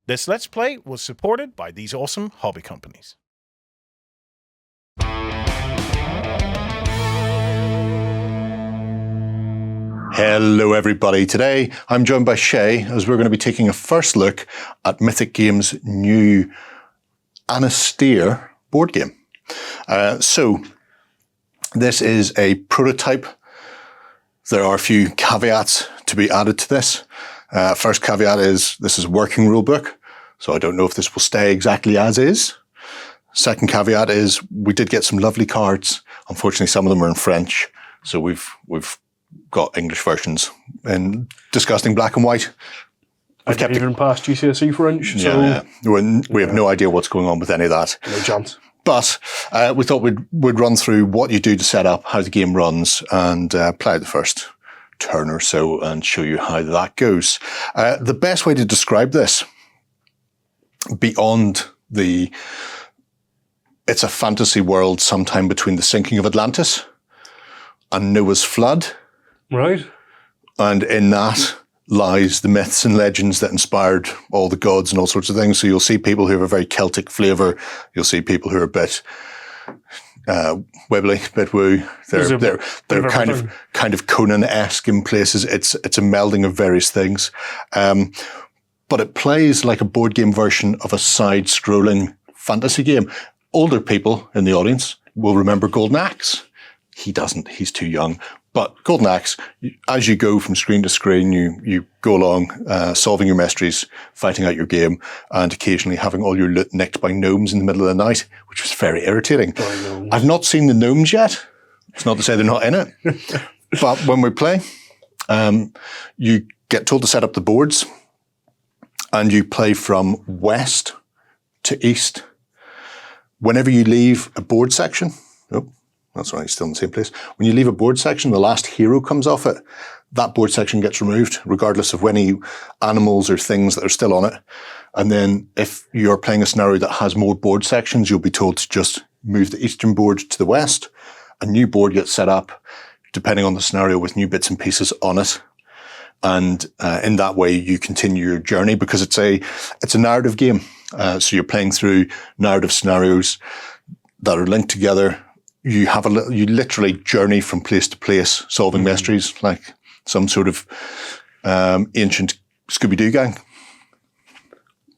This Let's Play was supported by these awesome hobby companies. Hello everybody, today I'm joined by Shay as we're going to be taking a first look at Mythic Games' new Anastyr board game. So this is a prototype. There are a few caveats to be added to this. First caveat is this is a working rulebook, so I don't know if this will stay exactly as is. Second caveat is we did get some lovely cards. Unfortunately, some of them are in French, so we've got English versions in disgusting black and white. I didn't even pass GCSE French, so... Yeah. We have no idea what's going on with any of that. No chance. But we thought we'd run through what you do to set up, how the game runs, and play the first turn or so and show you how that goes. The best way to describe this, beyond it's a fantasy world sometime between the sinking of Atlantis and Noah's flood. Right. And in that lies the myths and legends that inspired all the gods and all sorts of things. So you'll see people who have a very Celtic flavour. You'll see people who are a bit wibbly, a bit woo. They're kind of Conan-esque in places. It's a melding of various things. But it plays like a board game version of a side-scrolling fantasy game. Older people in the audience will remember Golden Axe. He doesn't. He's too young. But Golden Axe, as you go from screen to screen, you go along, solving your mysteries, fighting out your game, and occasionally having all your loot nicked by gnomes in the middle of the night, which was very irritating. I've not seen the gnomes yet. It's not to say they're not in it. But when we play, you get told to set up the boards, and you play from west to east. Whenever you leave a board section... Oh, that's right, still in the same place. When you leave a board section, the last hero comes off it. That board section gets removed, regardless of any animals or things that are still on it. And then if you're playing a scenario that has more board sections, you'll be told to just move the eastern board to the west. A new board gets set up, depending on the scenario, with new bits and pieces on it. And in that way, you continue your journey because it's a narrative game. So you're playing through narrative scenarios that are linked together. You literally journey from place to place, solving mysteries like some sort of ancient Scooby-Doo gang.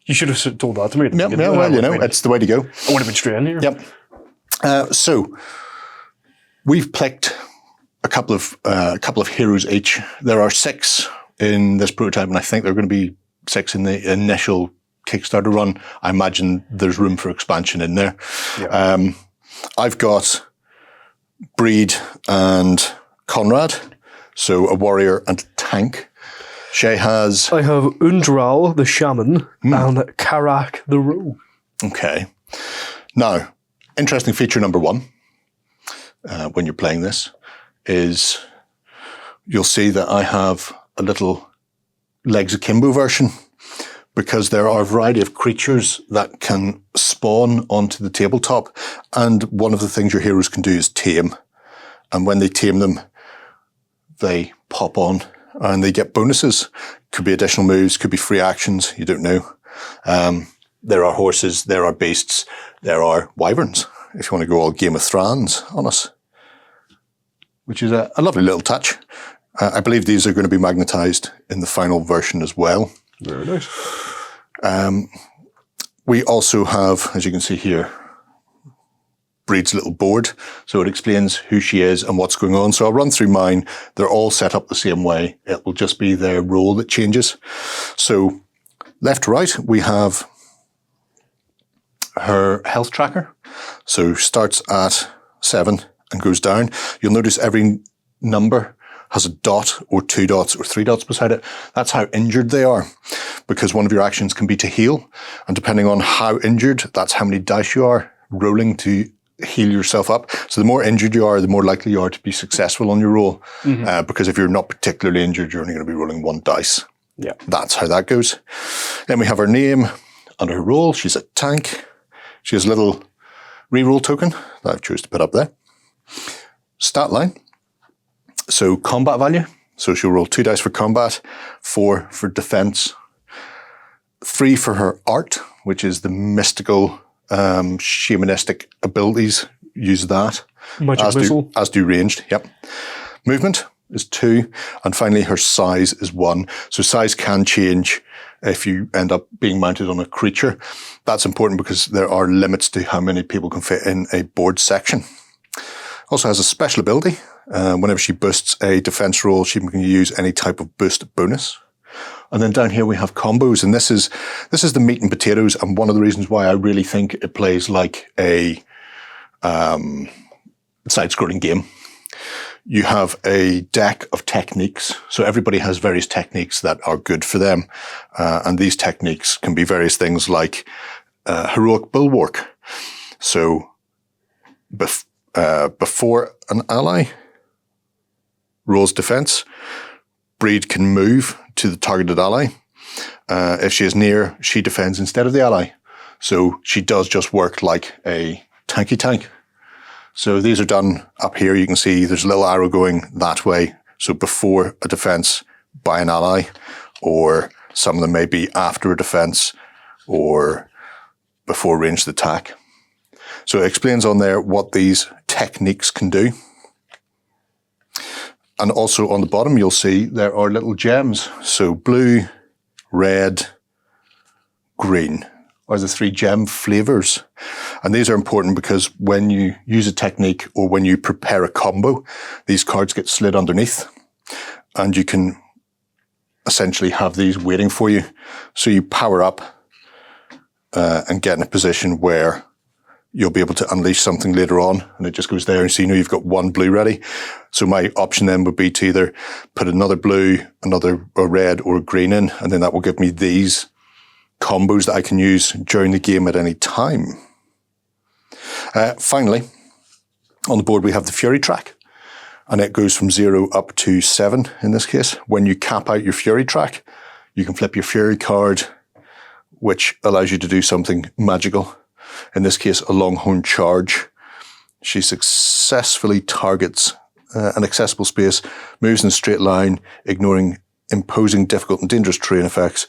You should have told that to me. Yeah, well, it's the way to go. I would have been straight in here. Yep. So we've picked a couple of heroes each. There are 6 in this prototype, and I think there are going to be 6 in the initial Kickstarter run. I imagine there's room for expansion in there. Yeah. I've got Breed and Conrad, so a warrior and a tank. Shay has... I have Undral, the shaman, and Karak, the rogue. Okay. Now, interesting feature number 1, when you're playing this, is you'll see that I have a little Legs Akimbo version, because there are a variety of creatures that can spawn onto the tabletop. And one of the things your heroes can do is tame. And when they tame them, they pop on and they get bonuses. Could be additional moves, could be free actions, you don't know. There are horses, there are beasts, there are wyverns, if you want to go all Game of Thrones on us, which is a lovely little touch. I believe these are going to be magnetized in the final version as well. Very nice. We also have, as you can see here, Breed's little board. So it explains who she is and what's going on. So I'll run through mine. They're all set up the same way. It will just be their role that changes. So left to right, we have her health tracker. So starts at 7 and goes down. You'll notice every number has a dot or 2 dots or 3 dots beside it. That's how injured they are, because one of your actions can be to heal. And depending on how injured, that's how many dice you are rolling to heal yourself up. So the more injured you are, the more likely you are to be successful on your roll. Because if you're not particularly injured, you're only going to be rolling 1 dice. Yeah. That's how that goes. Then we have her name and her role. She's a tank. She has a little reroll token that I've chosen to put up there. Stat line. So combat value. So she'll roll 2 dice for combat, 4 for defense, 3 for her art, which is the mystical, shamanistic abilities. Use that. Magic missile. As do ranged, yep. Movement is 2, and finally her size is 1. So size can change if you end up being mounted on a creature. That's important because there are limits to how many people can fit in a board section. Also has a special ability. Whenever she boosts a defense roll, she can use any type of boost bonus. And then down here we have combos, and this is the meat and potatoes, and one of the reasons why I really think it plays like a side-scrolling game. You have a deck of techniques, so everybody has various techniques that are good for them, and these techniques can be various things like heroic bulwark. So before an ally rolls defense, Breed can move to the targeted ally. If she is near, she defends instead of the ally. So she does just work like a tanky tank. So these are done up here. You can see there's a little arrow going that way. So before a defense by an ally, or some of them may be after a defense or before ranged attack. So it explains on there what these techniques can do. And also on the bottom, you'll see there are little gems. So blue, red, green are the 3 gem flavors. And these are important because when you use a technique or when you prepare a combo, these cards get slid underneath and you can essentially have these waiting for you. So you power up and get in a position where you'll be able to unleash something later on, and it just goes there, and so you know you've got 1 blue ready. So my option then would be to either put another blue, a red, or a green in, and then that will give me these combos that I can use during the game at any time. Finally, on the board we have the Fury track, and it goes from 0 up to 7 in this case. When you cap out your Fury track, you can flip your Fury card, which allows you to do something magical. In this case, a Longhorn Charge. She successfully targets an accessible space, moves in a straight line, ignoring imposing, difficult and dangerous terrain effects,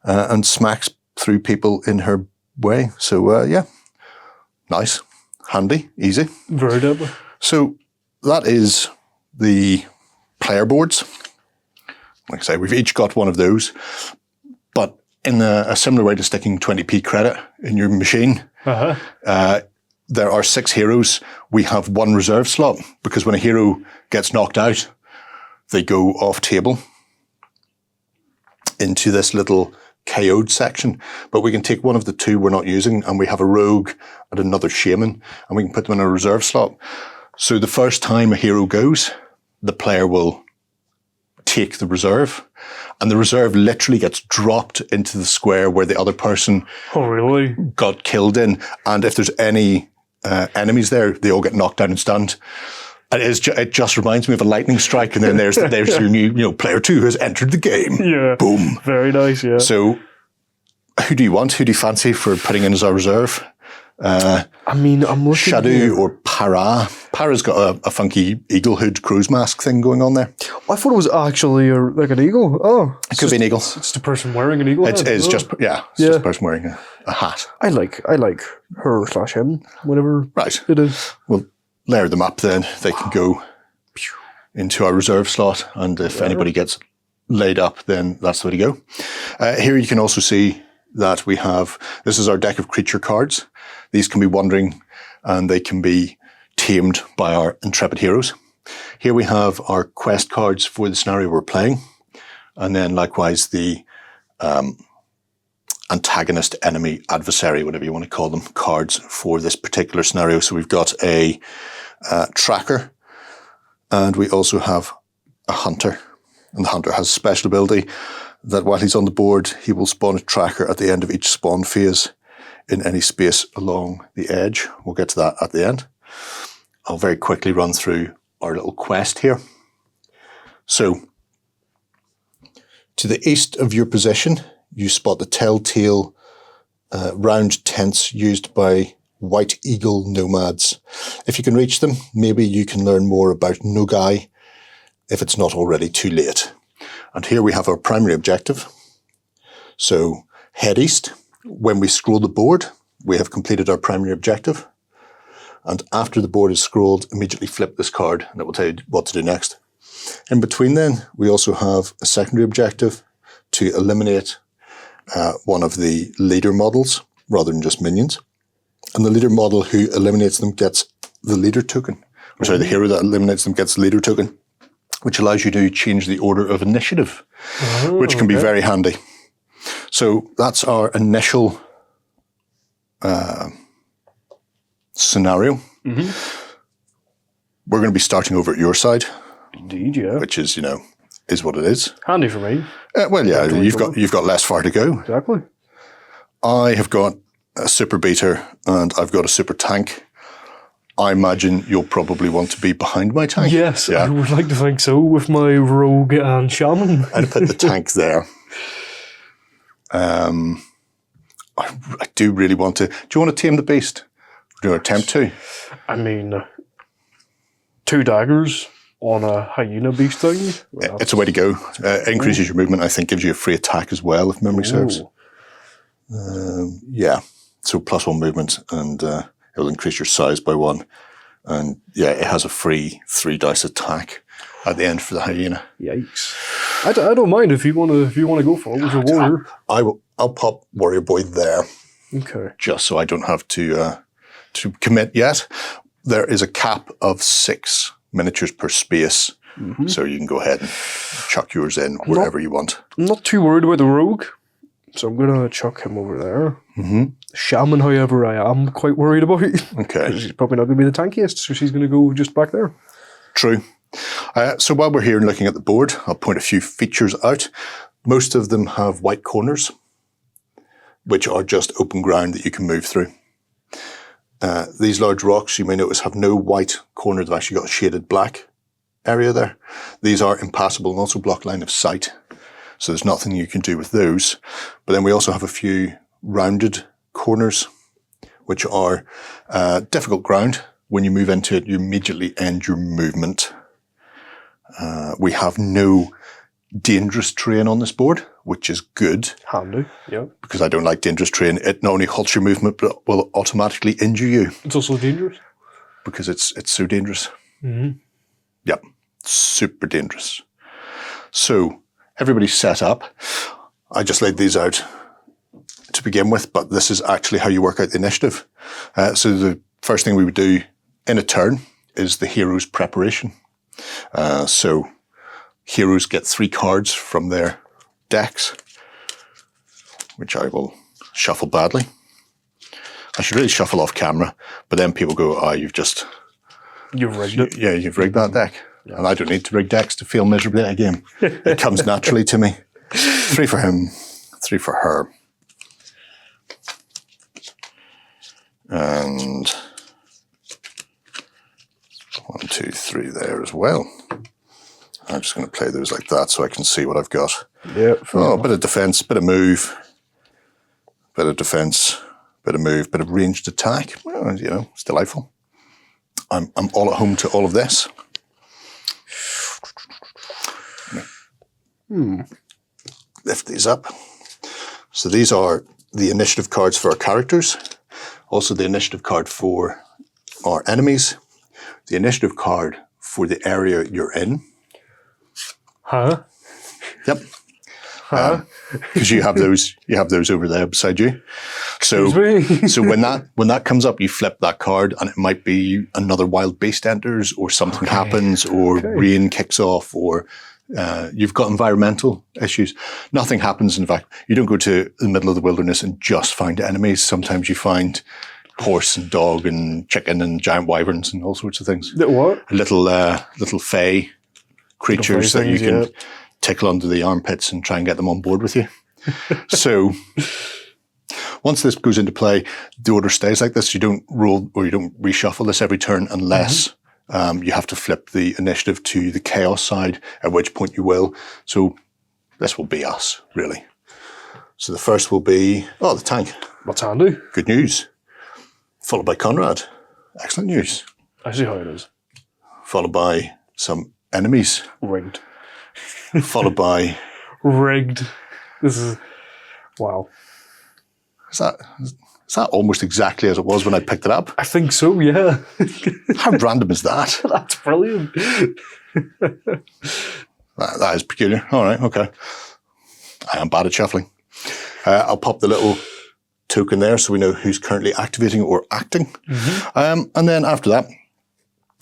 and smacks through people in her way. So, yeah, nice, handy, easy. Very deadly. So that is the player boards. Like I say, we've each got one of those, but in a similar way to sticking 20p credit in your machine, there are 6 heroes. We have 1 reserve slot because when a hero gets knocked out, they go off table into this little KO'd section. But we can take one of the 2 we're not using, and we have a rogue and another shaman, and we can put them in a reserve slot. So the first time a hero goes, the player will take the reserve, and the reserve literally gets dropped into the square where the other person got killed in. And if there's any enemies there, they all get knocked down and stunned. And it just reminds me of a lightning strike. And then there's your new, player 2 who has entered the game. Yeah. Boom. Very nice, yeah. So who do you want? Who do you fancy for putting in as our reserve? I'm looking Shadow here. or Para. Para's got a funky eagle hood crow's mask thing going on there. I thought it was actually like an eagle. Oh, it could be an eagle. It's the person wearing an eagle. It's just a person wearing a hat. I like her/him, whatever. Right. It is. We'll layer them up then. They can go into our reserve slot, and if anybody gets laid up, then that's the way to go. Here you can also see that this is our deck of creature cards. These can be wandering, and they can be tamed by our intrepid heroes. Here we have our quest cards for the scenario we're playing, and then likewise the antagonist, enemy, adversary, whatever you want to call them, cards for this particular scenario. So we've got a tracker, and we also have a hunter. And the hunter has a special ability that while he's on the board, he will spawn a tracker at the end of each spawn phase in any space along the edge. We'll get to that at the end. I'll very quickly run through our little quest here. So, to the east of your position, you spot the telltale round tents used by White Eagle nomads. If you can reach them, maybe you can learn more about Nogai if it's not already too late. And here we have our primary objective. So Head east. When we scroll the board, we have completed our primary objective. And after the board is scrolled, immediately flip this card and it will tell you what to do next. In between then, we also have a secondary objective to eliminate one of the leader models rather than just minions. And the leader model who eliminates them gets the leader token. Or sorry, the hero that eliminates them gets the leader token, which allows you to change the order of initiative, which can be very handy. So that's our initial scenario. Mm-hmm. We're going to be starting over at your side. Indeed, yeah. Which is, is what it is. Handy for me. Well, yeah, you've got less far to go. Exactly. I have got a super beater and I've got a super tank. I imagine you'll probably want to be behind my tank. Yes, yeah. I would like to think so with my rogue and shaman. I'd put the tank there. I do really want to. Do you want to tame the beast? Do you want to attempt to? I mean, 2 daggers on a hyena beast thing. Well, it's a way to go. Increases your movement. I think gives you a free attack as well, if memory serves. Yeah. So +1 movement, and it'll increase your size by 1. And yeah, it has a free 3 dice attack at the end for the hyena. Yikes! I don't mind if you want to go for it with your warrior. I'll pop Warrior Boy there. Okay. Just so I don't have to commit yet. There is a cap of 6 miniatures per space, so you can go ahead and chuck yours in wherever you want. I'm not too worried about the rogue, so I'm gonna chuck him over there. Mm-hmm. Shaman, however, I am quite worried about. Okay. She's probably not going to be the tankiest, so she's going to go just back there. True. So while we're here and looking at the board, I'll point a few features out. Most of them have white corners, which are just open ground that you can move through. These large rocks, you may notice, have no white corner. They've actually got a shaded black area there. These are impassable and also block line of sight. So there's nothing you can do with those. But then we also have a few rounded corners, which are difficult ground. When you move into it, you immediately end your movement. We have no dangerous terrain on this board, which is good. Handy, yeah. Because I don't like dangerous terrain. It not only halts your movement, but will automatically injure you. It's also dangerous. Because it's so dangerous. Mm-hmm. Yep, super dangerous. So everybody's set up. I just laid these out to begin with, but this is actually how you work out the initiative. So the first thing we would do in a turn is the hero's preparation. So heroes get 3 cards from their decks, which I will shuffle badly. I should really shuffle off camera, but then people go, you've rigged it. Yeah, you've rigged that deck. Yeah. And I don't need to rig decks to fail miserably at a game. It comes naturally to me. 3 for him, 3 for her. And 1, 2, 3 there as well. I'm just going to play those like that so I can see what I've got. Yeah. A bit of defense, bit of move, bit of defense, bit of move, bit of ranged attack. Well, it's delightful. I'm all at home to all of this. Lift these up. So these are the initiative cards for our characters. Also the initiative card for our enemies. The initiative card for the area you're in. Huh? Yep. Huh? Because you have those over there beside you. So so when that comes up, you flip that card, and it might be another wild beast enters, or something happens, or rain kicks off, or you've got environmental issues. Nothing happens. In fact, you don't go to the middle of the wilderness and just find enemies. Sometimes you find horse and dog and chicken and giant wyverns and all sorts of things. What? Little fey creatures that you can tickle under the armpits and try and get them on board with you. So once this goes into play, the order stays like this. You don't roll or you don't reshuffle this every turn unless you have to flip the initiative to the chaos side, at which point you will. So this will be us, really. So the first will be, the tank. What's handy? Good news. Followed by Conrad. Excellent news. I see how it is. Followed by some enemies. Rigged. Followed by... Rigged. This is... Wow. Is that almost exactly as it was when I picked it up? I think so, yeah. How random is that? That's brilliant. That is peculiar. All right, okay. I am bad at shuffling. I'll pop the little token there so we know who's currently activating or acting. And then after that,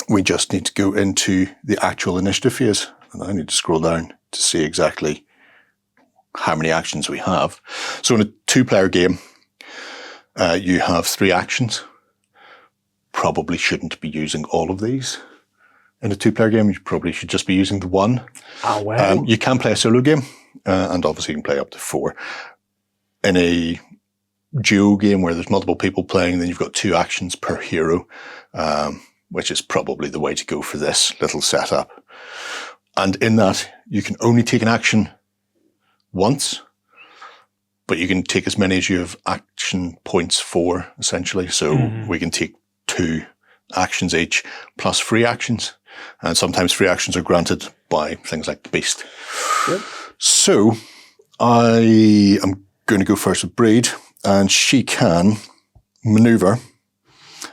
we just need to go into the actual initiative phase. And I need to scroll down to see exactly how many actions we have. So in a 2-player game, you have 3 actions. Probably shouldn't be using all of these. In a 2-player game, you probably should just be using the 1. Oh, wow. You can play a solo game, and obviously you can play up to 4. In a duo game where there's multiple people playing, then you've got 2 actions per hero, which is probably the way to go for this little setup. And in that, you can only take an action once, but you can take as many as you have action points for, essentially. So we can take 2 actions each, plus free actions. And sometimes free actions are granted by things like the beast. Yep. So I am going to go first with Breed, and she can maneuver.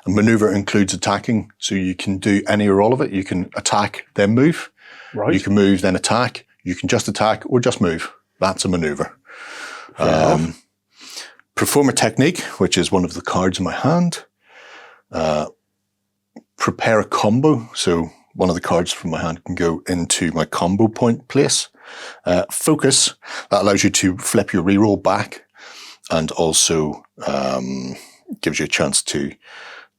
And maneuver includes attacking, so you can do any or all of it. You can attack, then move. Right. You can move, then attack. You can just attack or just move. That's a maneuver. Perform a technique, which is one of the cards in my hand. Prepare a combo, so one of the cards from my hand can go into my combo point place. Focus, that allows you to flip your reroll back, and also gives you a chance to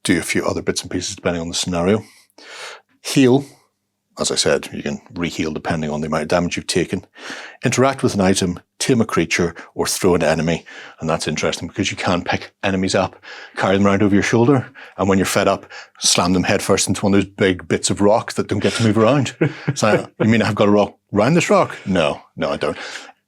do a few other bits and pieces depending on the scenario. Heal, as I said, you can re-heal depending on the amount of damage you've taken. Interact with an item, tame a creature, or throw an enemy. And that's interesting because you can pick enemies up, carry them around over your shoulder, and when you're fed up, slam them headfirst into one of those big bits of rock that don't get to move around. So, you mean I've got to rock around this rock? No, I don't.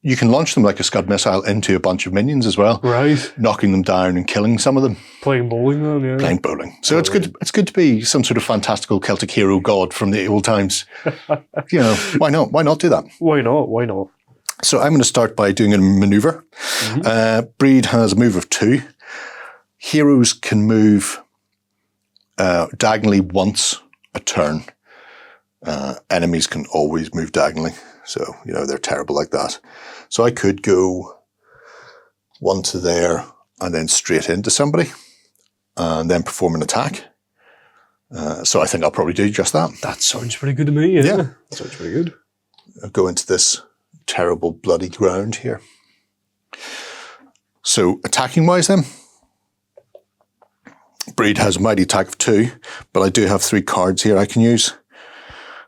You can launch them like a Scud missile into a bunch of minions as well. Right. Knocking them down and killing some of them. Playing bowling then, yeah. Playing bowling. So it's good to be some sort of fantastical Celtic hero god from the old times. You know, why not? Why not do that? Why not? So I'm going to start by doing a maneuver. Breed has a move of 2. Heroes can move diagonally once a turn. Enemies can always move diagonally. So, you know, they're terrible like that. So I could go 1 to there and then straight into somebody and then perform an attack. So I think I'll probably do just that. That sounds pretty good to me, yeah. That sounds pretty good. I'll go into this terrible bloody ground here. So attacking wise then, Breed has a mighty attack of 2, but I do have 3 cards here I can use.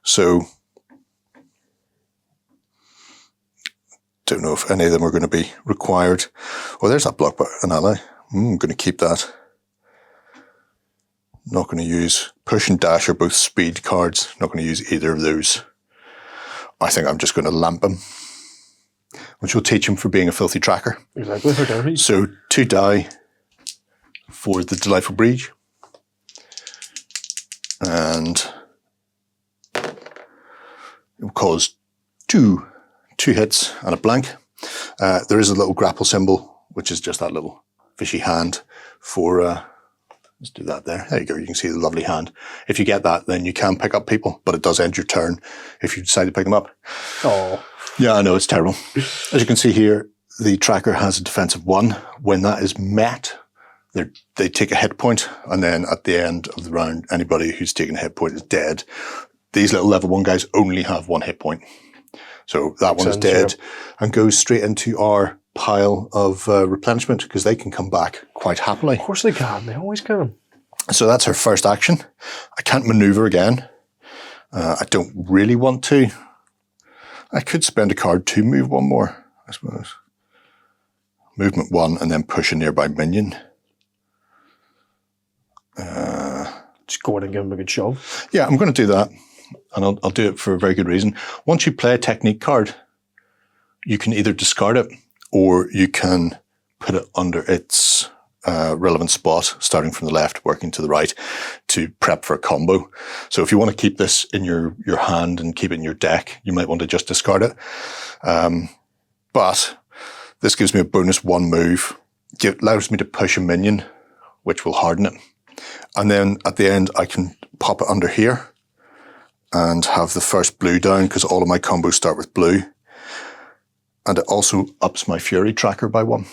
So don't know if any of them are going to be required. Oh, there's that block, but an ally. I'm going to keep that. Not going to use push and dash are both speed cards. Not going to use either of those. I think I'm just going to lamp him, which will teach him for being a filthy tracker. Exactly, for damage. So 2 die for the Delightful Breed. And it will cause two hits and a blank. There is a little grapple symbol, which is just that little fishy hand for, let's do that there. There you go. You can see the lovely hand. If you get that, then you can pick up people, but it does end your turn if you decide to pick them up. Oh. Yeah, I know, it's terrible. As you can see here, the tracker has a defense of 1. When that is met, they take a hit point, and then at the end of the round, anybody who's taken a hit point is dead. These little level 1 guys only have 1 hit point. So that one is dead and goes straight into our pile of replenishment because they can come back quite happily. Of course they can. They always can. So that's her first action. I can't maneuver again. I don't really want to. I could spend a card to move 1 more, I suppose. Movement 1 and then push a nearby minion. Just go in and give him a good shove. Yeah, I'm going to do that. And I'll do it for a very good reason. Once you play a technique card, you can either discard it or you can put it under its relevant spot, starting from the left, working to the right, to prep for a combo. So if you want to keep this in your hand and keep it in your deck, you might want to just discard it. But this gives me a bonus 1 move allows me to push a minion, which will harden it. And then at the end, I can pop it under here and have the first blue down because all of my combos start with blue. And it also ups my fury tracker by 1.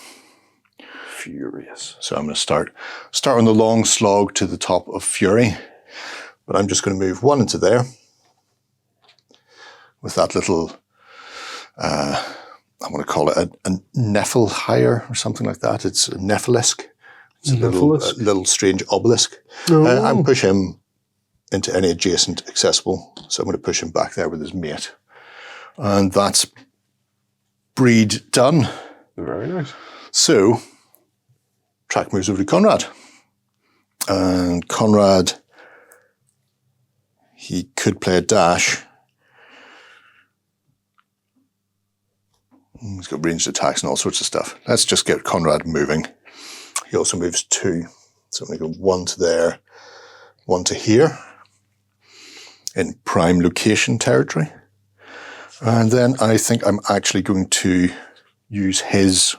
Furious. So I'm going to start on the long slog to the top of fury. But I'm just going to move 1 into there with that little, I want to call it a Nephelhire or something like that. It's a Nephilisk. It's a little strange obelisk. Oh. And push him into any adjacent accessible. So I'm going to push him back there with his mate. And that's breed done. Very nice. So, track moves over to Conrad. And Conrad, he could play a dash. He's got ranged attacks and all sorts of stuff. Let's just get Conrad moving. He also moves 2. So I'm going to go 1 to there, 1 to here in prime location territory. And then I think I'm actually going to use his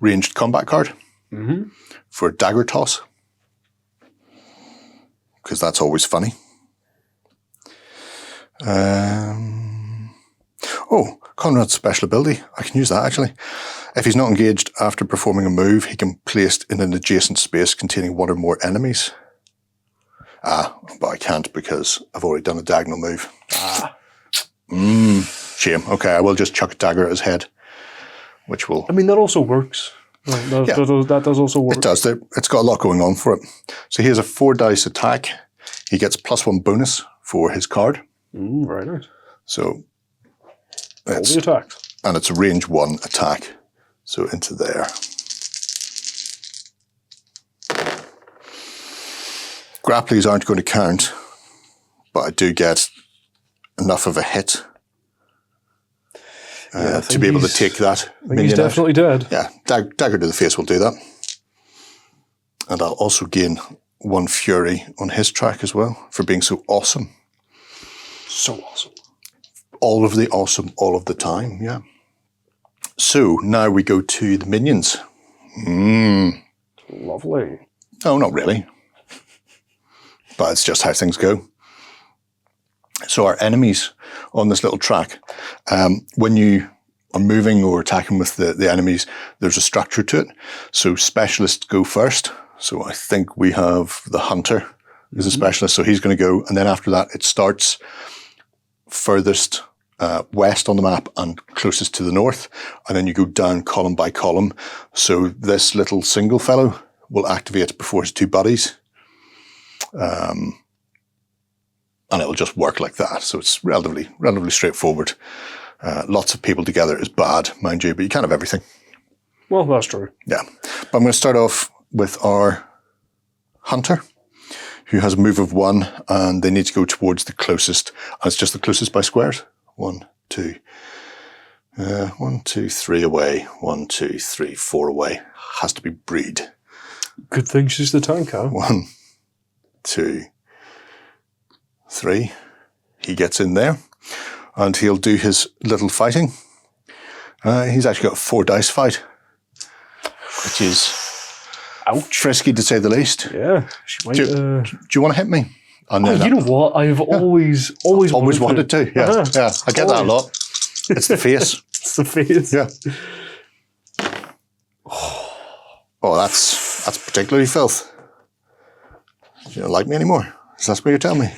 ranged combat card for a dagger toss. Because that's always funny. Conrad's special ability. I can use that actually. If he's not engaged after performing a move, he can be placed in an adjacent space containing 1 or more enemies. But I can't because I've already done a diagonal move. Shame. Okay, I will just chuck a dagger at his head, which will... I mean, that also works. That does also work. It does. It's got a lot going on for it. So he has a 4 dice attack. He gets +1 bonus for his card. Very nice. So all the attacks. And it's a range 1 attack. So into there. Grapplies aren't going to count, but I do get enough of a hit to be able to take that. I think he's definitely dead. Yeah, dagger to the face will do that. And I'll also gain 1 fury on his track as well for being so awesome. So awesome. All of the awesome, all of the time, yeah. So now we go to the minions. Lovely. No, not really. But it's just how things go. So our enemies on this little track, when you are moving or attacking with the enemies, there's a structure to it. So specialists go first. So I think we have the hunter is a specialist. So he's going to go. And then after that, it starts furthest west on the map and closest to the north. And then you go down column by column. So this little single fellow will activate before his 2 buddies. And it'll just work like that. So it's relatively straightforward. Lots of people together is bad, mind you, but you can't have everything. Well, that's true. Yeah. But I'm going to start off with our hunter, who has a move of 1, and they need to go towards the closest. And it's just the closest by squares. 1, 2. 1, 2, 3 away. 1, 2, 3, 4 away. Has to be breed. Good thing she's the tank, huh? 1, 2, 3. He gets in there and he'll do his little fighting. He's actually got a 4 dice fight, which is frisky to say the least. Yeah. She might, do you want to hit me? And you know what? I've always wanted to. Yeah, yeah. I get that a lot. It's the face. It's the face. Yeah. Oh, that's particularly filth. You don't like me anymore? Is that what you're telling me?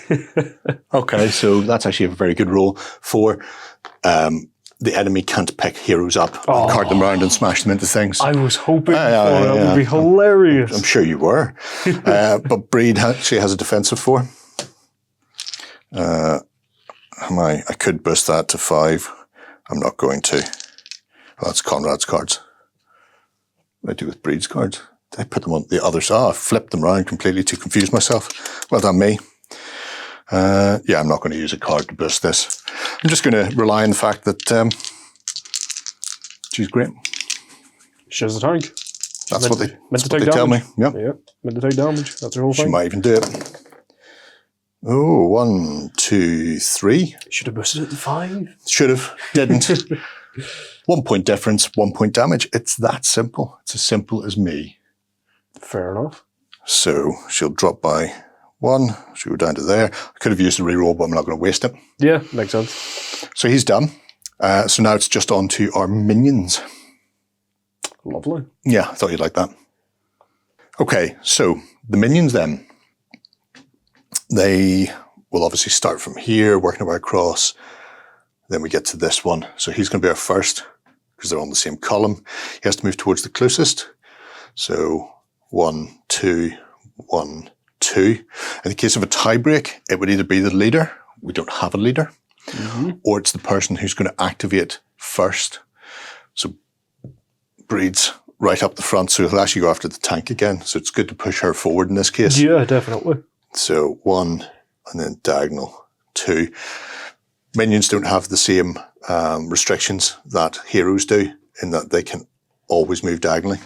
Okay, so that's actually a very good roll for the enemy can't pick heroes up and cart them around and smash them into things. I was hoping that would be hilarious. I'm sure you were. But Breed actually has a defensive 4. I could boost that to 5. I'm not going to. Well, that's Conrad's cards. What do I do with Breed's cards? I put them on the other side. I flipped them around completely to confuse myself. Well done, me. Yeah, I'm not going to use a card to boost this. I'm just going to rely on the fact that she's great. She has a tank. That's what they meant to take tell me. Yep. Yeah, meant to take damage. That's her whole thing. She might even do it. Oh, 1, 2, 3. Should have boosted it to 5. Should have. Didn't. 1 point difference, 1 point damage. It's that simple. It's as simple as me. Fair enough. So she'll drop by 1. She'll go down to there. I could have used a reroll, but I'm not going to waste it. Yeah, makes sense. So he's done. So now it's just on to our minions. Lovely. Yeah, I thought you'd like that. Okay, so the minions then. They will obviously start from here, working our way across. Then we get to this one. So he's going to be our first because they're on the same column. He has to move towards the closest. So 1, 2, 1, 2. In the case of a tie break, it would either be the leader. We don't have a leader. Or it's the person who's going to activate first. So Breed's right up the front, so he'll actually go after the tank again. So it's good to push her forward in this case. Yeah, definitely. So 1 and then diagonal 2. Minions don't have the same restrictions that heroes do in that they can always move diagonally.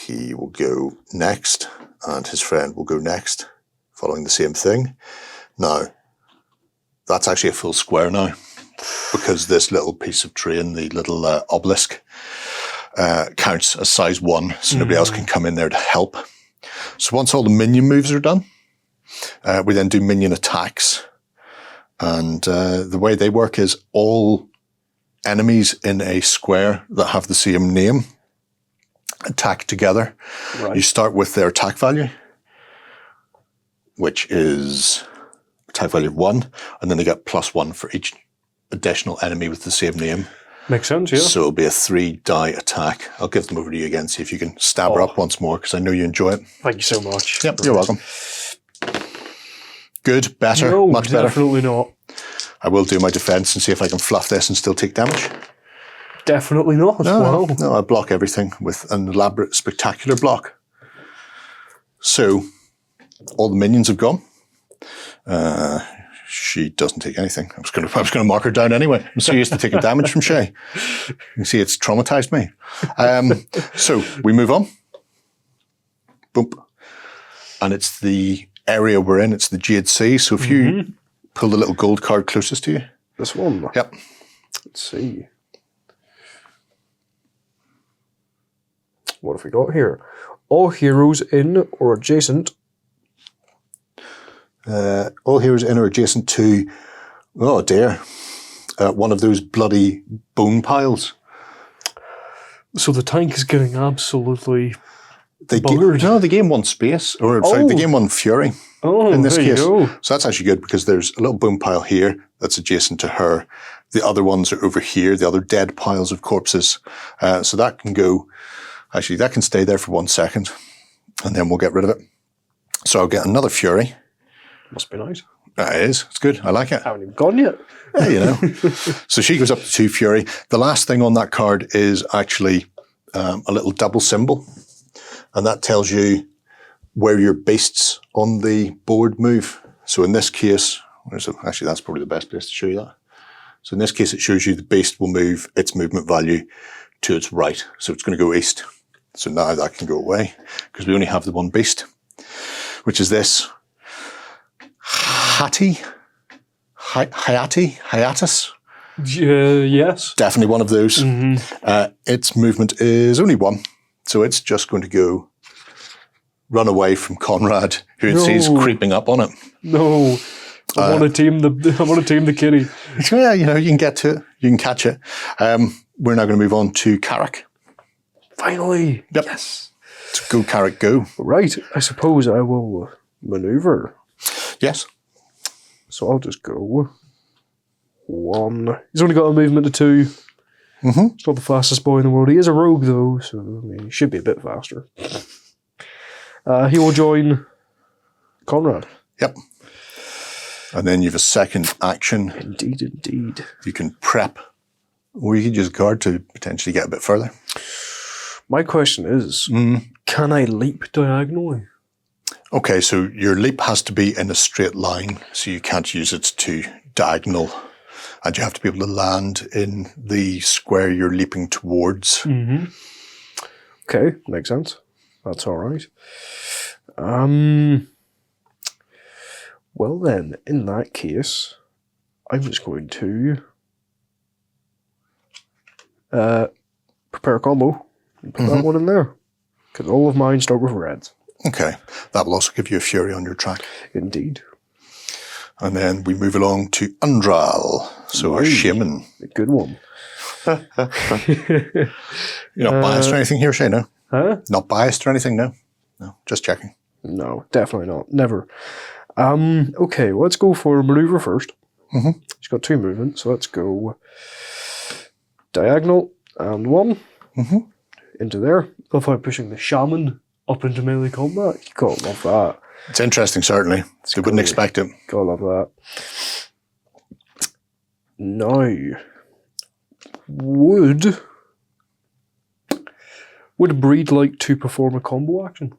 He will go next and his friend will go next, following the same thing. Now, that's actually a full square now because this little piece of terrain, the little obelisk, counts as size 1, so nobody else can come in there to help. So once all the minion moves are done, we then do minion attacks. And the way they work is all enemies in a square that have the same name attack together. Right. You start with their attack value, which is attack value of 1, and then they get +1 for each additional enemy with the same name. Makes sense, yeah. So it'll be a 3-die attack. I'll give them over to you again, see if you can stab her up once more, because I know you enjoy it. Thank you so much. Yep, you're welcome. Good, better, no, much better. Definitely not. I will do my defense and see if I can fluff this and still take damage. Definitely not. No, I block everything with an elaborate, spectacular block. So, all the minions have gone. She doesn't take anything. I was going to mark her down anyway. I'm so used to taking damage from Shay. You can see it's traumatized me. So we move on. Boom. And it's the area we're in. It's the Jade Sea. So if you pull the little gold card closest to you. This one? Yep. Let's see. What have we got here? All heroes in or adjacent. All heroes in or adjacent to, oh dear, one of those bloody bone piles. So the tank is getting absolutely they gain 1 space, or sorry, they gain 1 fury in this case. So that's actually good because there's a little bone pile here that's adjacent to her. The other ones are over here, the other dead piles of corpses. So that can go, actually that can stay there for 1 second and then we'll get rid of it. So I'll get another fury. Must be nice. It is. It's good. I like it. Haven't even gone yet. Yeah, you know. So she goes up to 2 fury. The last thing on that card is actually a little double symbol. And that tells you where your beasts on the board move. So in this case, actually that's probably the best place to show you that. So in this case, it shows you the beast will move its movement value to its right. So it's going to go east. So now that can go away because we only have the 1 beast, which is this. Hiatus? Yes. Definitely one of those. Its movement is only 1, so it's just going to go run away from Conrad, who it sees creeping up on it. No, I want to team the kitty. Yeah, you know, you can get to it, you can catch it. We're now going to move on to Carrick. Finally, yep. Yes. So go Carrick, go. Right, I suppose I will maneuver. Yes. So I'll just go 1. He's only got a movement of 2. He's not the fastest boy in the world. He is a rogue though, so I mean, he should be a bit faster. He will join Conrad. Yep. And then you have a second action. Indeed, indeed. You can prep, or you can just guard to potentially get a bit further. My question is, can I leap diagonally? Okay, so your leap has to be in a straight line, so you can't use it to diagonal, and you have to be able to land in the square you're leaping towards. Okay, makes sense. That's all right. Well then, in that case, I'm just going to prepare a combo and put that one in there. Because all of mine start with reds. Okay. That will also give you a fury on your track. Indeed. And then we move along to Undral. So our shaman. A good one. You're not biased or anything here, Shay, no? Huh? Not biased or anything, no? No, just checking. No, definitely not. Never. Okay, let's go for maneuver first. He's got 2 movements, so let's go diagonal and 1 into there. Love how pushing the shaman up into melee combat. You gotta love that. It's interesting, certainly. You wouldn't expect it. Gotta love that. Now, would Breed like to perform a combo action?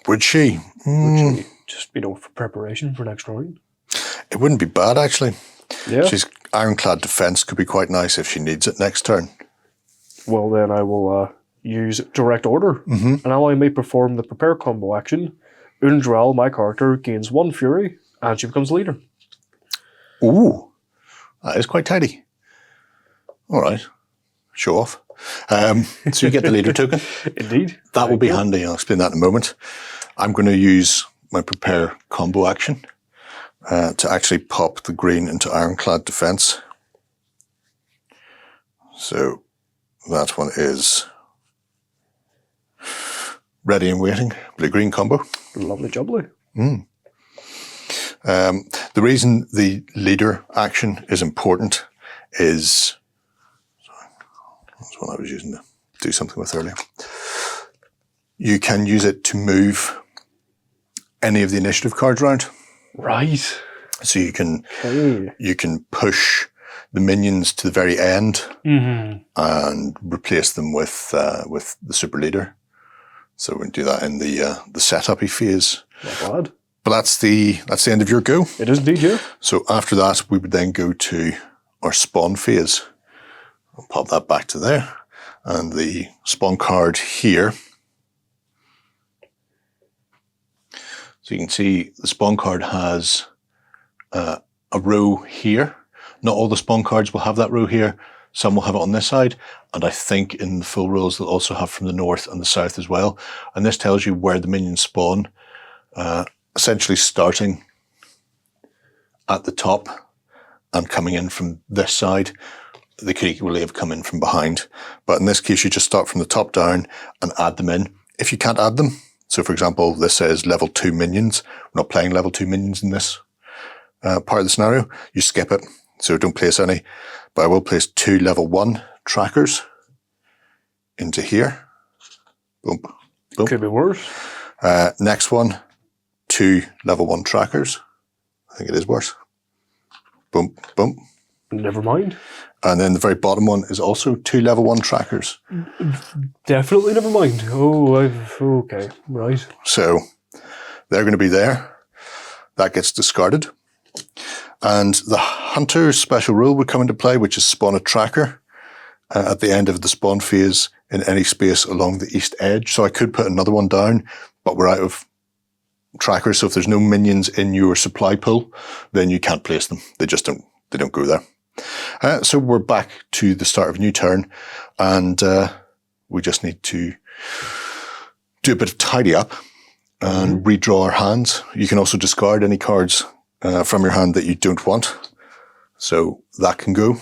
Would she? Would she? Just, for preparation for next round. It wouldn't be bad, actually. Yeah. She's Ironclad Defense could be quite nice if she needs it next turn. Well, then I will use Direct Order. And now I may perform the Prepare combo action. Undral, my character, gains 1 fury, and she becomes leader. Ooh, that is quite tidy. All right, show off. So you get the leader token. Indeed. That will be handy. I'll explain that in a moment. I'm going to use my Prepare combo action to actually pop the green into Ironclad Defense. So that one is ready and waiting. Blue-green combo. Lovely jubbly. The reason the leader action is important is... That's what I was using to do something with earlier. You can use it to move any of the initiative cards around. Right. So you can push the minions to the very end and replace them with the super leader. So we can do that in the setup-y phase. Not bad. But that's the end of your go. It is indeed, yeah. So after that, we would then go to our spawn phase. I'll pop that back to there. And the spawn card here. So you can see the spawn card has a row here. Not all the spawn cards will have that row here. Some will have it on this side. And I think in the full rules, they'll also have from the north and the south as well. And this tells you where the minions spawn, essentially starting at the top and coming in from this side. They could equally have come in from behind. But in this case, you just start from the top down and add them in. If you can't add them, so for example, this says level 2 minions. We're not playing level 2 minions in this part of the scenario. You skip it, so don't place any. But I will place 2 level 1 trackers into here. Boom, boom. Could be worse. Next one, 2 level 1 trackers. I think it is worse. Boom, boom. Never mind. And then the very bottom one is also 2 level 1 trackers. Definitely never mind. Okay, right. So they're going to be there. That gets discarded. And the Hunter's special rule would come into play, which is spawn a tracker at the end of the spawn phase in any space along the east edge. So I could put another one down, but we're out of trackers. So if there's no minions in your supply pool, then you can't place them. They don't go there. So we're back to the start of a new turn, and we just need to do a bit of tidy up and redraw our hands. You can also discard any cards from your hand that you don't want. So that can go.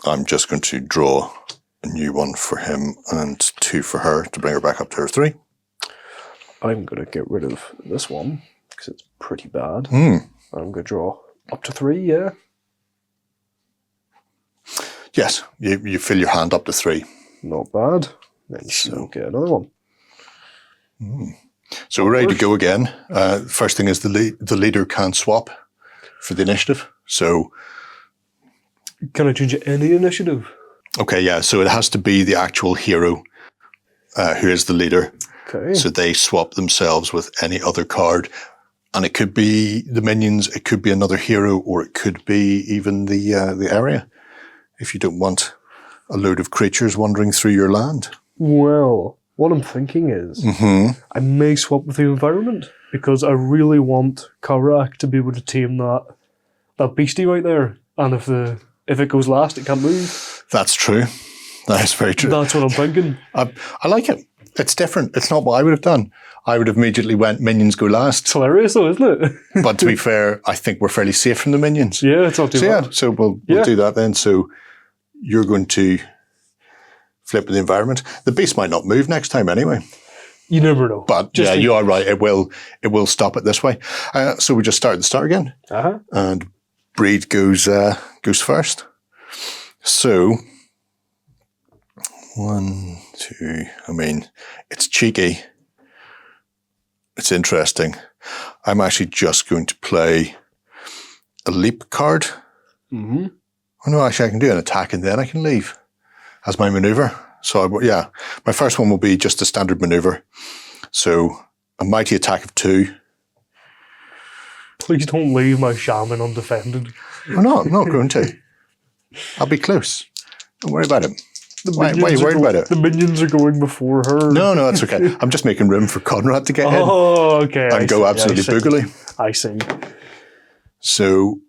I'm just going to draw a new one for him and 2 for her to bring her back up to her 3. I'm going to get rid of this one because it's pretty bad. I'm going to draw up to 3, yeah. Yes, you fill your hand up to 3. Not bad. Then you get another one. So we're ready to go again. First thing is the leader can swap for the initiative. So can I change any initiative? Okay, yeah. So it has to be the actual hero who is the leader. Okay. So they swap themselves with any other card. And it could be the minions, it could be another hero, or it could be even the area. If you don't want a load of creatures wandering through your land. Well, What I'm thinking is I may swap with the environment because I really want Karak to be able to tame that beastie right there. And if it goes last, it can't move. That's true. That is very true. That's what I'm thinking. I like it. It's different. It's not what I would have done. I would have immediately went minions go last. It's hilarious though, isn't it? But to be fair, I think we're fairly safe from the minions. Yeah, it's not too bad. Yeah, so we'll do that then. So you're going to flip with the environment. The beast might not move next time anyway. You never know. But you are right. It will stop it this way. So we just start at the start again. And Breed goes first. So 1, 2. I mean, it's cheeky. It's interesting. I'm actually just going to play a leap card. Oh no, actually I can do an attack and then I can leave as my maneuver. So my first one will be just a standard maneuver. So a mighty attack of 2. Please don't leave my shaman undefended. I'm not going to. I'll be close. Don't worry about it. Why are you worried about it? The minions are going before her. No, that's okay. I'm just making room for Conrad to get in. Oh, okay. And go absolutely boogly. I see. So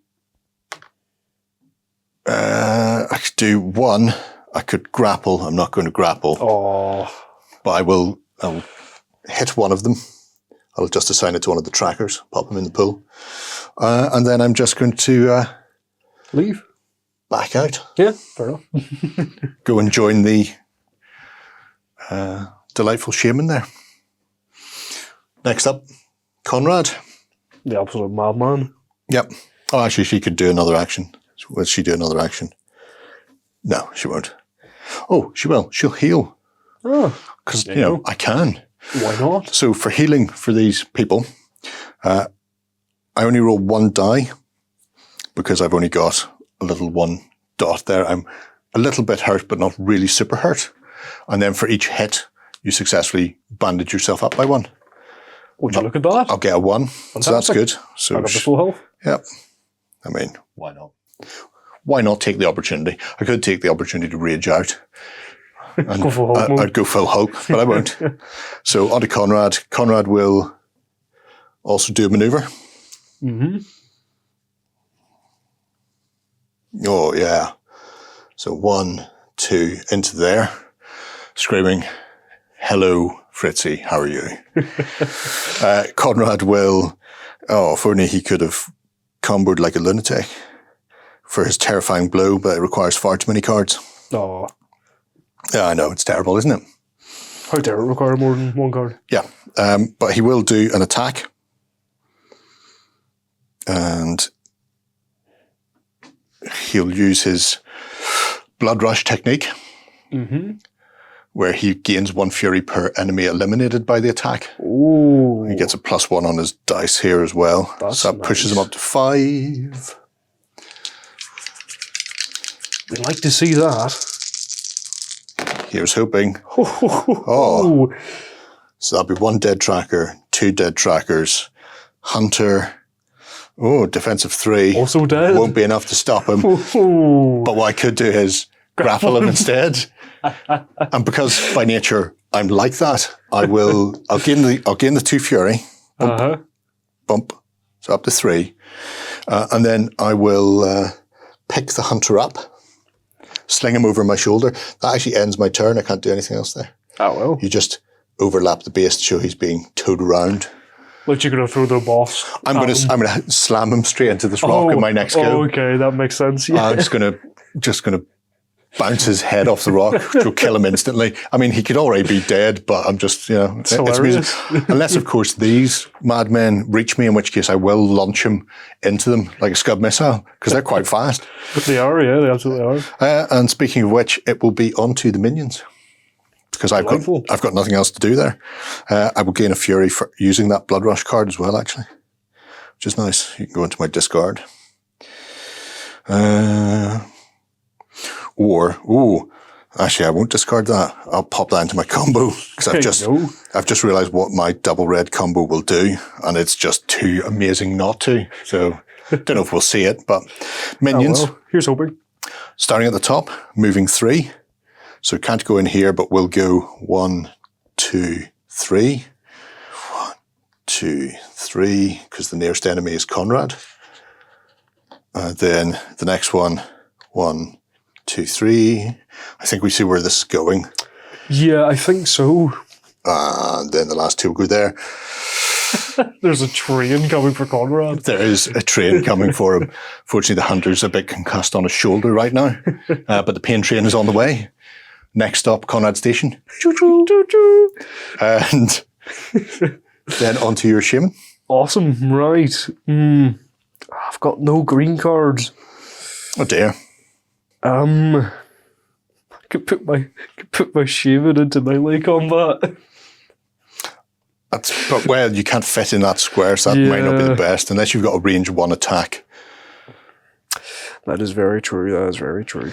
I could do 1. I could grapple. I'm not going to grapple. Oh. But I'll hit one of them. I'll just assign it to one of the trackers, pop them in the pool. And then I'm just going to leave. Back out. Yeah, fair enough. Go and join the delightful shaman there. Next up, Conrad. The absolute madman. Yep. Oh, actually, she could do another action. Will she do another action? No, she won't. Oh, she will. She'll heal. Oh. Because, I can. Why not? So for healing for these people, I only roll 1 die because I've only got a little 1 dot there. I'm a little bit hurt, but not really super hurt. And then for each hit, you successfully bandage yourself up by 1. Would you look at that? I'll get a 1. Fantastic. So that's good. So I got the full health. Yep. I mean, why not? Why not take the opportunity? I could take the opportunity to rage out. And go full Hulk I'd go full Hulk, but I won't. So on to Conrad. Conrad will also do a maneuver. Oh, yeah. So 1, 2, into there, screaming, "Hello, Fritzy, how are you?" Conrad will, if only he could have comboed like a lunatic for his terrifying blow, but it requires far too many cards. Oh. Yeah, I know, it's terrible, isn't it? How dare it require more than 1 card? Yeah, but he will do an attack. And he'll use his Blood Rush technique, where he gains 1 fury per enemy eliminated by the attack. Ooh. He gets a +1 on his dice here as well. That's so that pushes him up to 5. We'd like to see that. Here's hoping. Oh. So that'll be 1 dead tracker, 2 dead trackers, Hunter. Oh, defensive 3. Also dead. Won't be enough to stop him. But what I could do is grapple him instead. And because by nature I'm like that, I'll gain the 2 fury. Bump. So up to 3. And then I will pick the Hunter up, sling him over my shoulder. That actually ends my turn. I can't do anything else there. Oh, well. You just overlap the base to show he's being towed around. Like you're going to throw the boss. I'm going to slam him straight into this rock in my next go. Oh, okay, that makes sense. Yeah. I'm just going to bounce his head off the rock, which will kill him instantly. I mean, he could already be dead, but I'm just, it's hilarious. Unless, of course, these madmen reach me, in which case I will launch him into them like a Scud missile, because they're quite fast. But they are, yeah, they absolutely are. And speaking of which, it will be onto the minions, because I've got nothing else to do there. I will gain a fury for using that Blood Rush card as well, actually, which is nice. You can go into my discard. Actually, I won't discard that. I'll pop that into my combo, because I've just realized what my double red combo will do, and it's just too amazing not to. So, don't know if we'll see it, but minions. Oh, well. Here's hoping. Starting at the top, moving 3. So can't go in here, but we'll go 1, 2, 3. 1, 2, 3, because the nearest enemy is Conrad. Then the next one, 1, 2, 3. I think we see where this is going. Yeah, I think so. And then the last 2 will go there. There's a train coming for Conrad. There is a train coming for him. Fortunately, the hunter's a bit concussed on his shoulder right now. But the pain train is on the way. Next stop, Conrad Station. Choo-choo, choo-choo. And then onto your shaman. Awesome, right. I've got no green cards. Oh dear. I could put my shaman into melee combat. But well, you can't fit in that square, so that might not be the best, unless you've got a range 1 attack. That is very true. That is very true.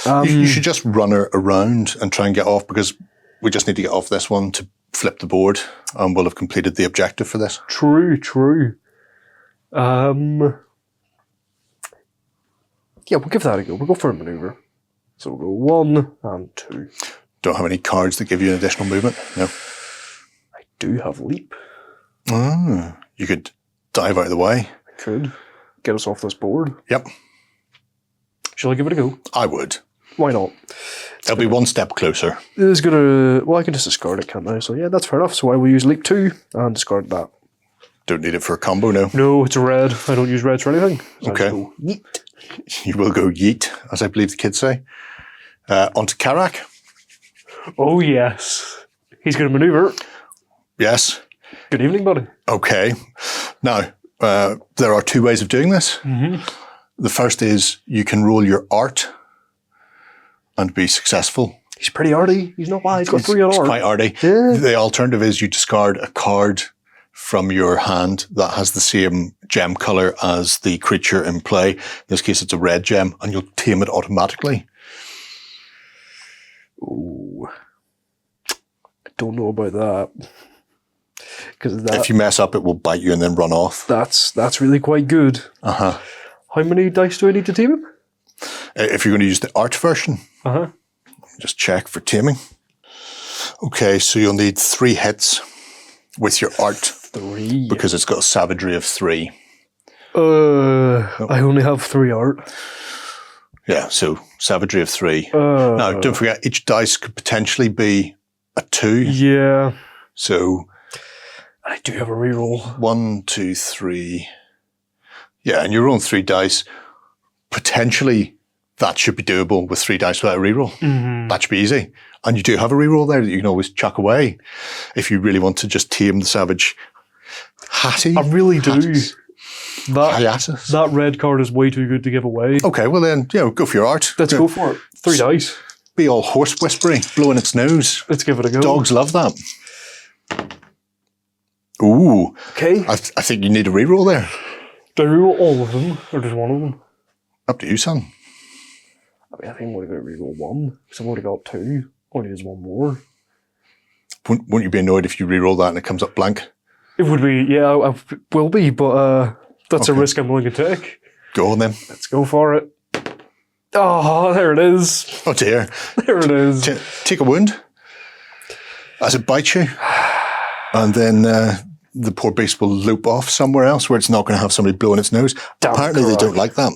You should just run her around and try and get off, because we just need to get off this one to flip the board, and we'll have completed the objective for this. True. Yeah, we'll give that a go. We'll go for a maneuver. So we'll go 1 and 2. Don't have any cards that give you an additional movement? No. I do have leap. You could dive out of the way. I could. Get us off this board. Yep. Shall I give it a go? I would. Why not? It'll be 1 step closer. It's gonna... Well, I can just discard it, can't I? So yeah, that's fair enough. So I will use leap 2 and discard that. Don't need it for a combo, no. No, it's a red. I don't use reds for anything. So Okay. I just go yeet. You will go yeet, as I believe the kids say. Onto Karak. Oh, yes. He's going to maneuver. Yes. Good evening, buddy. Okay. Now, there are 2 ways of doing this. The first is you can roll your art and be successful. He's pretty arty. He's not bad. He's got 3 on It's art. quite arty. Yeah. The alternative is you discard a card from your hand that has the same gem color as the creature in play. In this case, it's a red gem, and you'll tame it automatically. Ooh. I don't know about that. Because If you mess up, it will bite you and then run off. that's really quite good. Uh-huh. How many dice do I need to tame him? If you're going to use the art version, Uh-huh. just check for taming. Okay, so you'll need 3 hits with your art 3. because it's got a savagery of 3. I only have 3 art. Yeah, so savagery of 3. Now, don't forget, each dice could potentially be a 2. Yeah. So I do have a reroll. 1, 2, 3. Yeah, and you're rolling 3 dice. Potentially, that should be doable with 3 dice without a reroll. That should be easy. And you do have a reroll there that you can always chuck away if you really want to just tame the savage. Hattie. I really do. Hiatus. That red card is way too good to give away. Okay, well then, go for your art. Let's go for it. 3 dice. Be all horse whispery, blowing its nose. Let's give it a go. Dogs love that. Ooh. Okay. I think you need a reroll there. Do I reroll all of them or just one of them? Up to you, son. I mean, I think I'm only going to reroll 1 because I've already got 2. Only use 1 more. Won't you be annoyed if you reroll that and it comes up blank? It would be, yeah, I will be, but that's a risk I'm willing to take. Go on then. Let's go for it. Oh, there it is. Oh dear. There it is. Take a wound as it bites you. And then the poor beast will loop off somewhere else where it's not going to have somebody blowing its nose. Damn Apparently they correct. don't like that.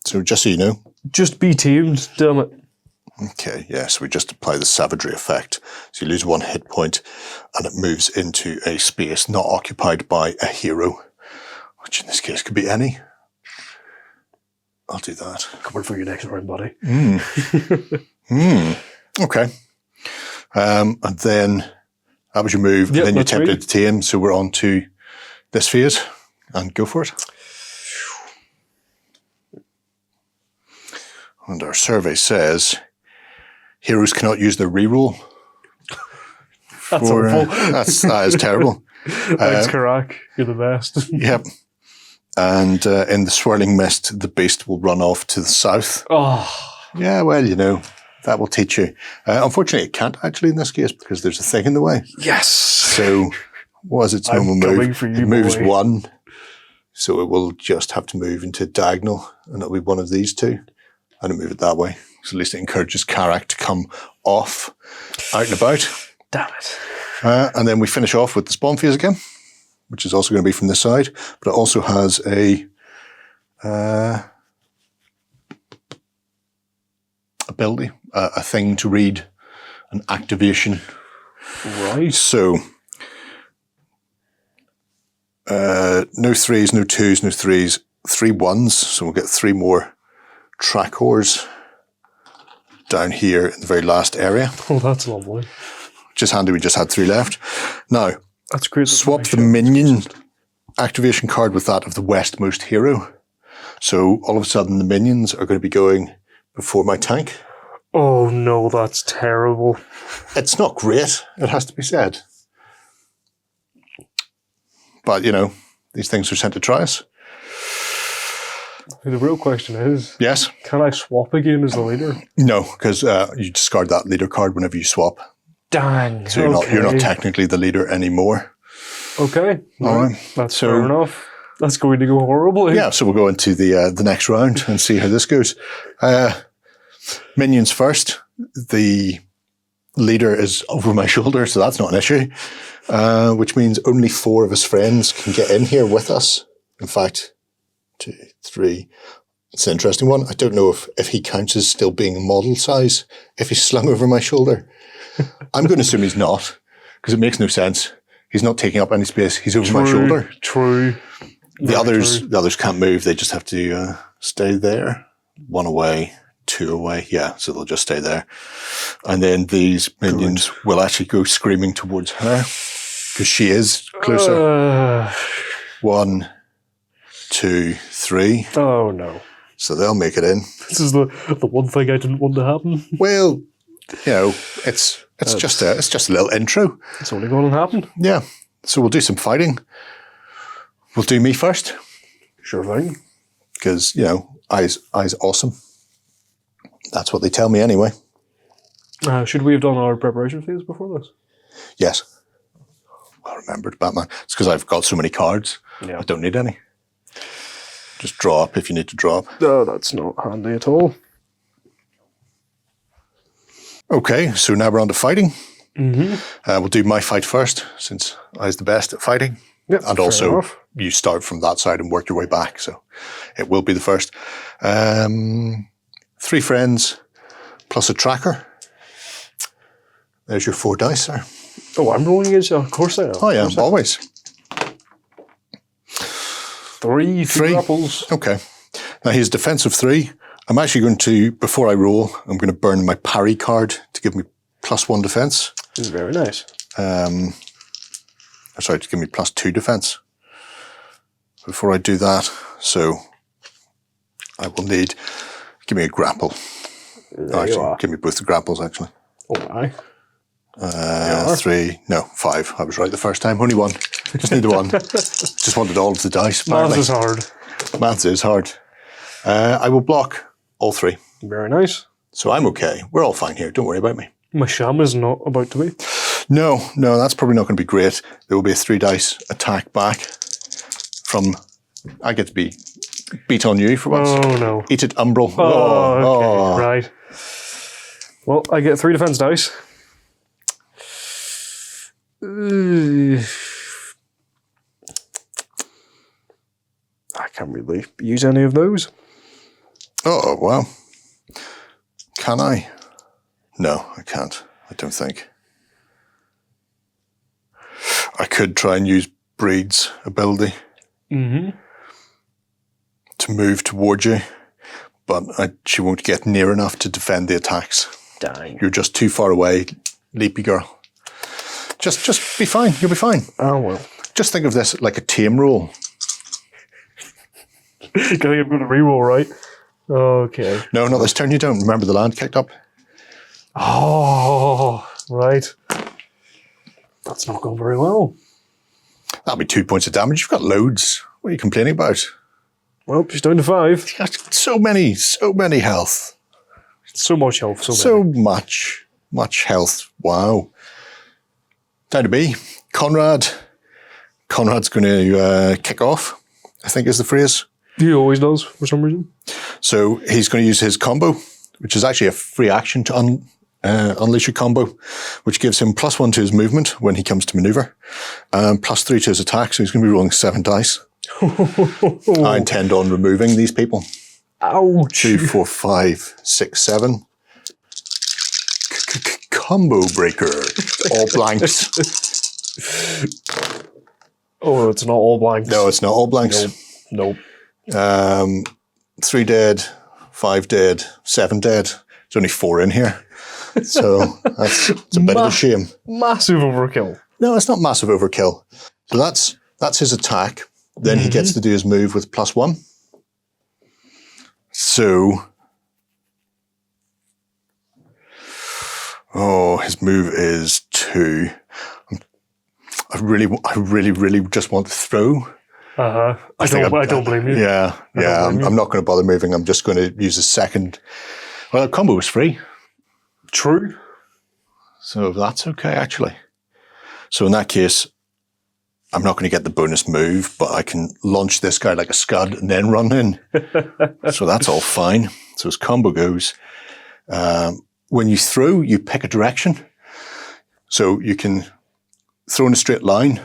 So just so you know. Just be tamed, damn it. Okay, yeah, so we just apply the savagery effect. So you lose 1 hit point and it moves into a space not occupied by a hero, which in this case could be any. I'll do that. Coming for your next round, buddy. Okay. And then that was your move. Yep, and then you that's attempted me. to tame, so we're on to this phase. And go for it. And our survey says heroes cannot use their reroll. That's awful. That is terrible. Thanks, Karak. You're the best. Yep. And in the swirling mist, the beast will run off to the south. Oh, Yeah, well, that will teach you. Unfortunately, it can't actually in this case because there's a thing in the way. yes. So, what is its I'm normal coming move? for you, It moves boy. 1. So it will just have to move into diagonal, and it'll be one of these 2. And it'll move it that way. So at least it encourages Karak to come off, out and about. Damn it. And then we finish off with the spawn phase again, which is also going to be from this side, but it also has a ability, a thing to read, an activation. Right. So, no threes, no twos, no threes, 3 ones. So we'll get 3 more track ores down here in the very last area. Oh, that's lovely. Just handy, we just had 3 left. Now, That's great. swap the minion activation card with that of the westmost hero. So all of a sudden the minions are going to be going before my tank. Oh no, that's terrible. It's not great, it has to be said. But, you know, these things are sent to try us. The real question is, Yes? can I swap again as the leader? No, because you discard that leader card whenever you swap. Dang. So you're not technically the leader anymore. Okay. All right. That's fair enough. That's going to go horribly. Yeah, so we'll go into the next round and see how this goes. Minions first. The leader is over my shoulder, so that's not an issue. Which means only 4 of his friends can get in here with us. In fact, 2, 3. It's an interesting one. I don't know if he counts as still being model size, if he's slung over my shoulder. I'm going to assume he's not, because it makes no sense. He's not taking up any space. He's over my shoulder. True. The others can't move. They just have to stay there. 1 away, 2 away. Yeah, so they'll just stay there. And then these minions will actually go screaming towards her, because she is closer. 1, 2, 3. Oh no. So they'll make it in. This is the one thing I didn't want to happen. Well, you know, it's just a little intro. It's only going to happen. Yeah. So we'll do some fighting. We'll do me first. Sure thing. Because, you know, eyes awesome. That's what they tell me anyway. Should we have done our preparation phase before this? Yes. Well remembered, Batman. It's because I've got so many cards. Yeah. I don't need any. Just draw up if you need to draw up. No, that's not handy at all. Okay, so now we're on to fighting. Mm-hmm. We'll do my fight first, since I's the best at fighting. Yep, And fair also, enough. you start from that side and work your way back, so it will be the first. 3 friends plus a tracker. There's your 4 dice, sir. Oh, I'm rolling against you. Of course I am. Oh yeah, always. 3 3 apples. Okay. Now he's defensive 3. I'm actually going to, before I roll, I'm going to burn my parry card to give me +1 defense. This is very nice. Sorry, to give me +2 defense. Before I do that, so I will need, give me a grapple. Actually, give me both the grapples, actually. Oh, my. 3, no, 5. I was right the first time. Only 1. Just need the 1. Just wanted all of the dice. Maths is hard. Maths is hard. I will block all 3. Very nice. So I'm okay. We're all fine here. Don't worry about me. My sham is not about to be. No, that's probably not going to be great. There will be a 3 dice attack back from, I get to be beat on you for once. Oh, no. Eat it, Umbral. Oh, okay. Right. Well, I get 3 defense dice. I can't really use any of those. Oh, wow. Can I? No, I can't. I don't think. I could try and use Breed's ability to move towards you, but she won't get near enough to defend the attacks. Dang. You're just too far away, leapy girl. Just be fine. You'll be fine. Oh, well. Just think of this like a tame roll. I think I'm going to reroll, right? Okay. No, not this turn you don't. Remember the land kicked up? Oh, right. That's not going very well. That'll be 2 points of damage. You've got loads. What are you complaining about? Well, she's down to 5. You got so many health. So much health. So much health. Wow. Down to B. Conrad. Conrad's going to kick off, I think is the phrase. He always does, for some reason. So he's going to use his combo, which is actually a free action to unleash a combo, which gives him +1 to his movement when he comes to maneuver, and +3 to his attack. So he's going to be rolling 7 dice. I intend on removing these people. Ouch. 2, 4, 5, 6, 7. Combo breaker. All blanks. Oh, it's not all blanks. No, it's not all blanks. Nope. 3 dead, 5 dead, 7 dead. There's only 4 in here. So it's a bit of a shame. Massive overkill. No, it's not massive overkill. So that's his attack. Then he gets to do his move with +1. So, his move is 2. I really just want to throw. I don't blame you. Yeah. I'm not going to bother moving. I'm just going to use the second. Well, the combo was free. True. So that's okay, actually. So in that case, I'm not going to get the bonus move, but I can launch this guy like a scud and then run in. So that's all fine. So his combo goes, when you throw, you pick a direction. So you can throw in a straight line.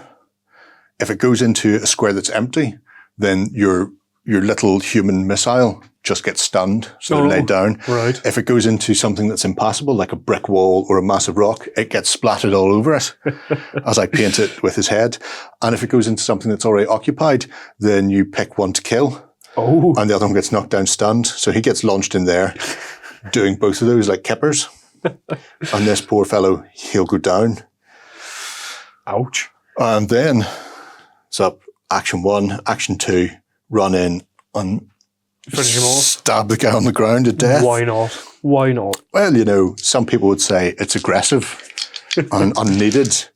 If it goes into a square that's empty, then your little human missile just gets stunned, so they're laid down. Right. If it goes into something that's impassable, like a brick wall or a massive rock, it gets splattered all over it as I paint it with his head. And if it goes into something that's already occupied, then you pick one to kill. Oh. And the other one gets knocked down stunned. So he gets launched in there, doing both of those like kippers. And this poor fellow, he'll go down. Ouch. And then it's up action 1, action 2, run in and Finish him off. stab the guy on the ground to death. Why not? Why not? Well, some people would say it's aggressive and unneeded.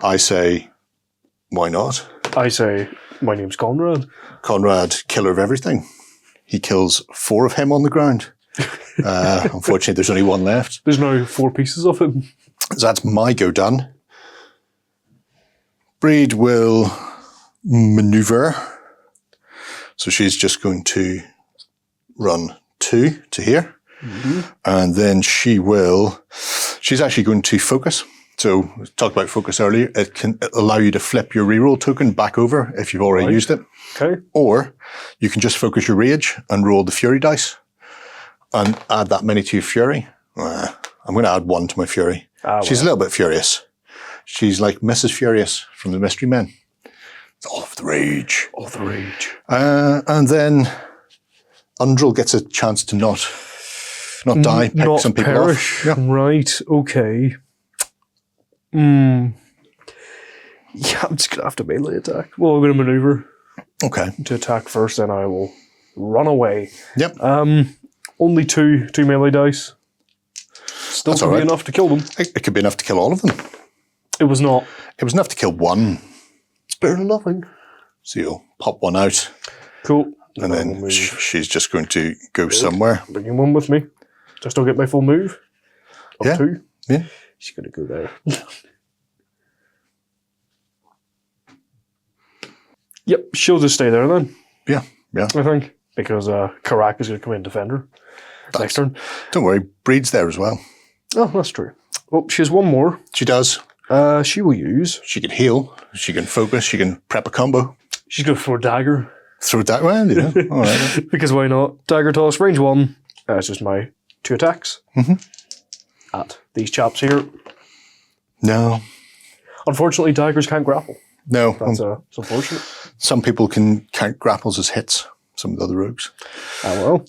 I say, why not? I say, my name's Conrad. Conrad, killer of everything. He kills 4 of him on the ground. Unfortunately, there's only 1 left. There's now 4 pieces of him. So that's my go done. Breed will maneuver. So she's just going to run 2 to here. And then she's actually going to focus. So we talked about focus earlier. It can allow you to flip your reroll token back over if you've already used it. Okay. Or you can just focus your rage and roll the fury dice and add that many to your fury. I'm going to add 1 to my fury. She's a little bit furious. She's like Mrs. Furious from the Mystery Men. It's all of the rage. All of the rage. And then Undril gets a chance to not die, pick not some people perish. off. Yeah. Right, okay. Yeah, I'm just going to have to melee attack. Well, I'm going to maneuver Okay. to attack first, then I will run away. Yep. Only two melee dice. Still That's could all be right. enough to kill them. It could be enough to kill all of them. It was not. It was enough to kill 1. It's better than nothing. So you'll pop 1 out. Cool. And then she's just going to go somewhere. Bringing 1 with me. Just don't get my full move. Of 2. Yeah. She's going to go there. Yep, she'll just stay there then, Yeah. I think. Because Karak is going to come in and defend her. Next turn. Don't worry. Breed's there as well. Oh, that's true. Well, she has 1 more. She does. She will use. She can heal. She can focus. She can prep a combo. She's going to throw a dagger. Throw that around, All right. Because why not? Dagger toss, range 1. It's just my 2 attacks. At these chaps here. No. Unfortunately, daggers can't grapple. No. That's it's unfortunate. Some people can count grapples as hits. Some of the other rogues. Well.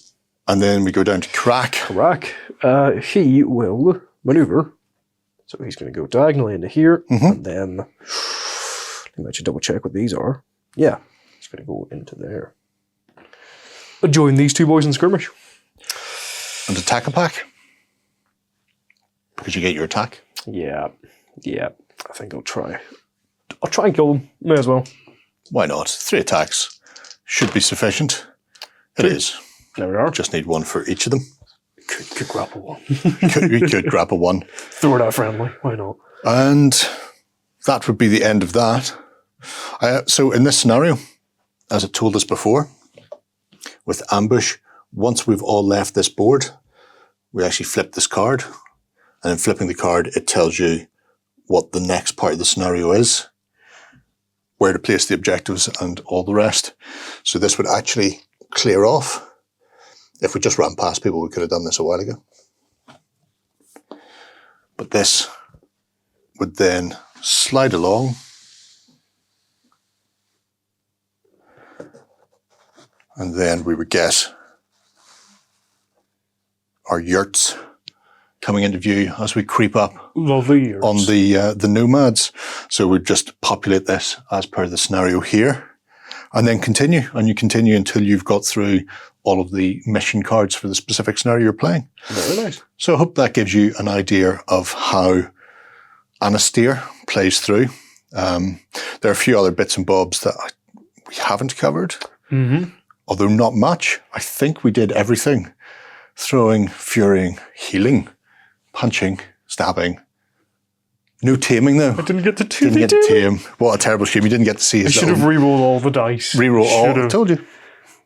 And then we go down to Crack. Karak. He will maneuver. So he's going to go diagonally into here. And then, let me actually double check what these are. Yeah, he's going to go into there. Join these 2 boys in skirmish. And attack a pack. Because you get your attack. Yeah. I think I'll try. I'll try and kill them. May as well. Why not? 3 attacks. Should be sufficient. It is. There we are. Just need 1 for each of them. Could grapple 1. You could grapple 1. Throw it out friendly. Why not? And that would be the end of that. So in this scenario, as I told us before, with ambush, once we've all left this board, we actually flip this card and then flipping the card, it tells you what the next part of the scenario is, where to place the objectives, and all the rest. So this would actually clear off. If we just ran past people, we could have done this a while ago. But this would then slide along. And then we would get our yurts coming into view as we creep up Lovely yurts. on the nomads. So we'd just populate this as per the scenario here, and then continue. And you continue until you've got through all of the mission cards for the specific scenario you're playing. Very nice. So I hope that gives you an idea of how Anastyr plays through. There are a few other bits and bobs that we haven't covered. Mm-hmm. Although not much. I think we did everything. Throwing, furying, healing, punching, stabbing. No taming though. I didn't get to tame. Didn't get to tame. What a terrible shame. You didn't get to see I his should have re-rolled all the dice. Reroll all. I told you.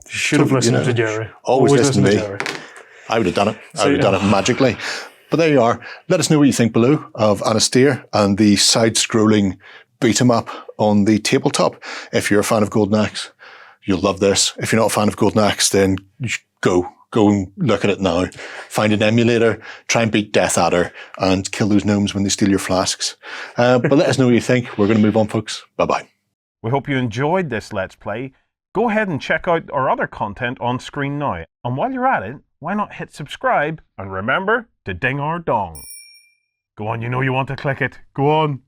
Should have listened to Jerry. Always listen to me. Jerry. I would have done it. I would have done it magically. But there you are. Let us know what you think below of Anastyr and the side-scrolling beat-em-up on the tabletop. If you're a fan of Golden Axe, you'll love this. If you're not a fan of Golden Axe, then you should go and look at it now. Find an emulator, try and beat Death Adder, and kill those gnomes when they steal your flasks. But let us know what you think. We're going to move on, folks. Bye-bye. We hope you enjoyed this Let's Play. Go ahead and check out our other content on screen now. And while you're at it, why not hit subscribe and remember to ding our dong. Go on, you know you want to click it. Go on.